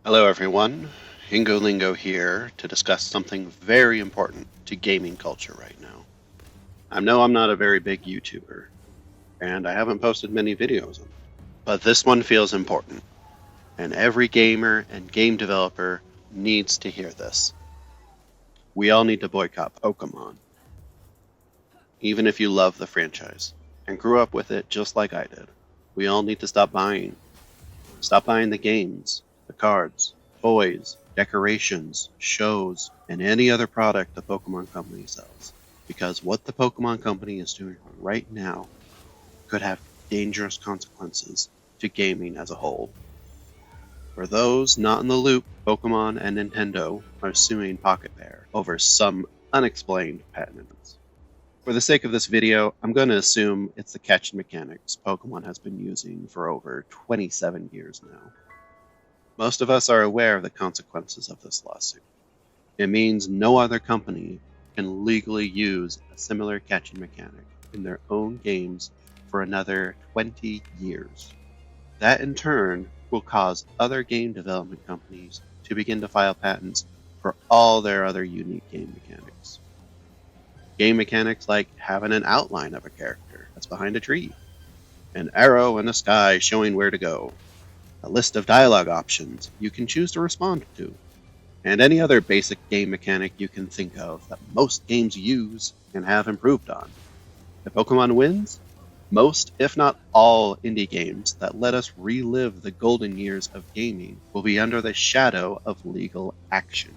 Hello everyone, Hingo Lingo here to discuss something very important to gaming culture right now. I know I'm not a very big YouTuber, and I haven't posted many videos on it, but this one feels important, and every gamer and game developer needs to hear this. We all need to boycott Pokémon, even if you love the franchise, and grew up with it just like I did. We all need to stop buying. Stop buying the games, the cards, toys, decorations, shows, and any other product the Pokemon Company sells. Because what the Pokemon Company is doing right now could have dangerous consequences to gaming as a whole. For those not in the loop, Pokemon and Nintendo are suing Pocket Pair over some unexplained patents. For the sake of this video, I'm going to assume it's the catching mechanics Pokemon has been using for over 27 years now. Most of us are aware of the consequences of this lawsuit. It means no other company can legally use a similar catching mechanic in their own games for another 20 years. That in turn will cause other game development companies to begin to file patents for all their other unique game mechanics. Game mechanics like having an outline of a character that's behind a tree, an arrow in the sky showing where to go, a list of dialogue options you can choose to respond to, and any other basic game mechanic you can think of that most games use and have improved on. If Pokemon wins, most, if not all, indie games that let us relive the golden years of gaming will be under the shadow of legal action.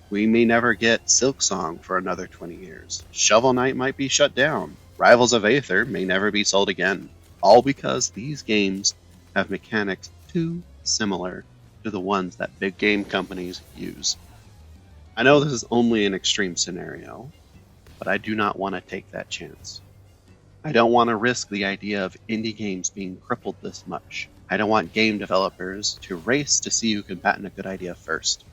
We may never get Silksong for another 20 years. Shovel Knight might be shut down. Rivals of Aether may never be sold again. All because these games have mechanics too similar to the ones that big game companies use. I know this is only an extreme scenario, but I do not want to take that chance. I don't want to risk the idea of indie games being crippled this much. I don't want game developers to race to see who can patent a good idea first.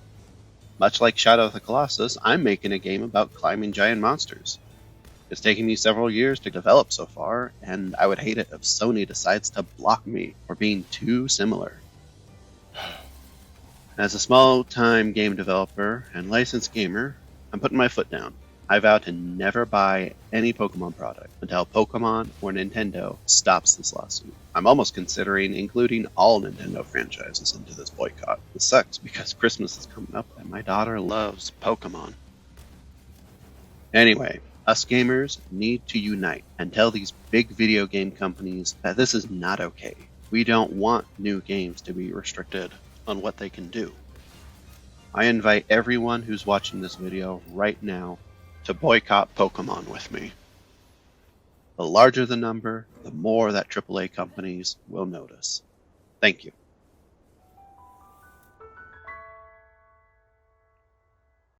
Much like Shadow of the Colossus, I'm making a game about climbing giant monsters. It's taken me several years to develop so far, and I would hate it if Sony decides to block me for being too similar. As a small-time game developer and licensed gamer, I'm putting my foot down. I vow to never buy any Pokemon product until Pokemon or Nintendo stops this lawsuit. I'm almost considering including all Nintendo franchises into this boycott. This sucks because Christmas is coming up and my daughter loves Pokemon. Anyway, us gamers need to unite and tell these big video game companies that this is not okay. We don't want new games to be restricted on what they can do. I invite everyone who's watching this video right now to boycott Pokemon with me. The larger the number, the more that AAA companies will notice. Thank you.